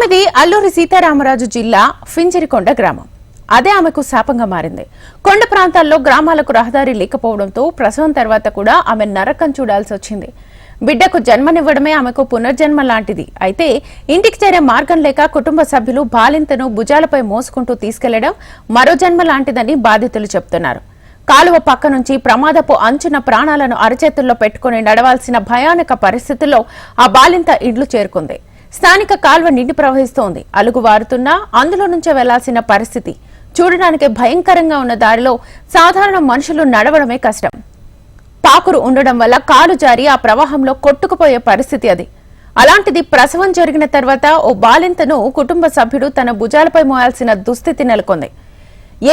ఆమెది అల్లూరి సీతారామరాజు జిల్లా ఫింజరికొండ గ్రామం. అదే ఆమెకు శాపంగా మారింది. కొండ ప్రాంతాల్లో గ్రామాలకు రహదారి లేకపోవడంతో ప్రసవం తర్వాత కూడా ఆమె నరకం చూడాల్సి వచ్చింది. బిడ్డకు జన్మనివ్వడమే ఆమెకు పునర్జన్మ లాంటిది. అయితే ఇంటికి చేరే మార్గం లేక కుటుంబ సభ్యులు బాలింతను భుజాలపై మోసుకుంటూ తీసుకెళ్లడం మరో జన్మ లాంటిదని బాధితులు చెబుతున్నారు. కాలువ పక్క నుంచి ప్రమాదపు అంచున ప్రాణాలను అరచేతుల్లో పెట్టుకుని నడవాల్సిన భయానక పరిస్థితుల్లో ఆ బాలింత ఇళ్లు చేరుకుంది. స్థానిక కాల్వ నిండి ప్రవహిస్తోంది. అలుగు వారుతున్నా అందులో నుంచే వెళ్లాల్సిన పరిస్థితి. చూడడానికి భయంకరంగా ఉన్న దారిలో సాధారణ మనుషులు నడవడమే కష్టం. పాకురు ఉండడం వల్ల కాలు జారి ఆ ప్రవాహంలో కొట్టుకుపోయే పరిస్థితి అది. అలాంటిది ప్రసవం జరిగిన తర్వాత ఓ బాలింతను కుటుంబ సభ్యుడు తన భుజాలపై మోయాల్సిన దుస్థితి నెలకొంది.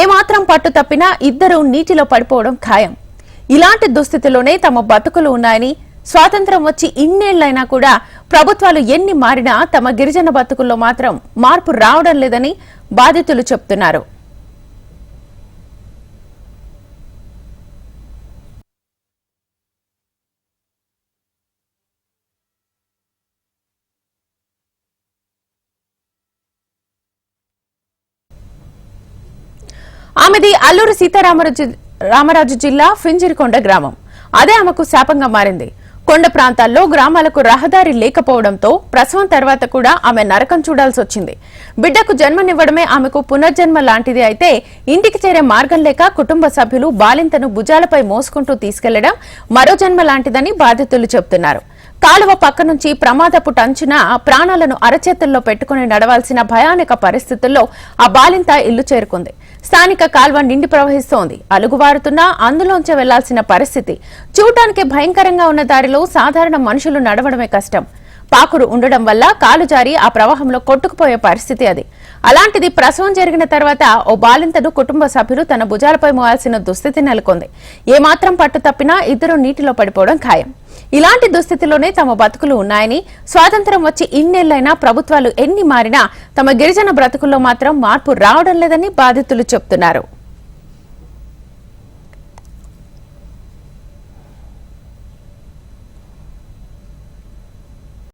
ఏమాత్రం పట్టు తప్పినా ఇద్దరు నీటిలో పడిపోవడం ఖాయం. ఇలాంటి దుస్థితిలోనే తమ బతుకులు ఉన్నాయని, స్వాతంత్ర్యం వచ్చి ఇన్నేళ్లైనా కూడా ప్రభుత్వాలు ఎన్ని మారినా తమ గిరిజన బతుకుల్లో మాత్రం మార్పు రావడం లేదని బాధితులు చెప్తున్నారు. ఆమెది అల్లూరి సీతారామరాజు జిల్లా ఫింజరికొండ గ్రామం. అదే ఆమెకు శాపంగా మారింది. కొండ ప్రాంతాల్లో గ్రామాలకు రహదారి లేకపోవడంతో ప్రసవం తర్వాత కూడా ఆమె నరకం చూడాల్సి వచ్చింది. బిడ్డకు జన్మనివ్వడమే ఆమెకు పునర్జన్మ లాంటిది. అయితే ఇంటికి చేరే మార్గం లేక కుటుంబ సభ్యులు బాలింతను భుజాలపై మోసుకుంటూ తీసుకెళ్లడం మరో జన్మ లాంటిదని బాధితులు చెబుతున్నారు. కాలువ పక్క నుంచి ప్రమాదపు టంచున ప్రాణాలను అరచేతుల్లో పెట్టుకుని నడవాల్సిన భయానక పరిస్థితుల్లో ఆ బాలింత ఇల్లు చేరుకుంది. స్థానిక కాల్వ నిండి ప్రవహిస్తోంది. అలుగువారుతున్నా అందులోంచే వెళ్లాల్సిన పరిస్థితి. చూడటానికి భయంకరంగా ఉన్న దారిలో సాధారణ మనుషులు నడవడమే కష్టం. పాకురు ఉండడం వల్ల కాలు జారి ఆ ప్రవాహంలో కొట్టుకుపోయే పరిస్థితి అది. అలాంటిది ప్రసవం జరిగిన తర్వాత ఓ బాలింతను కుటుంబ సభ్యులు తన భుజాలపై మోయాల్సిన దుస్థితి నెలకొంది. ఏమాత్రం పట్టు తప్పినా ఇద్దరు నీటిలో పడిపోవడం ఖాయం. ఇలాంటి దుస్థితిలోనే తమ బతుకులు ఉన్నాయని, స్వాతంత్ర్యం వచ్చి ఇన్నేళ్లైనా ప్రభుత్వాలు ఎన్ని మారినా తమ గిరిజన బ్రతుకుల్లో మాత్రం మార్పు రావడం లేదని బాధితులు చెబుతున్నారు.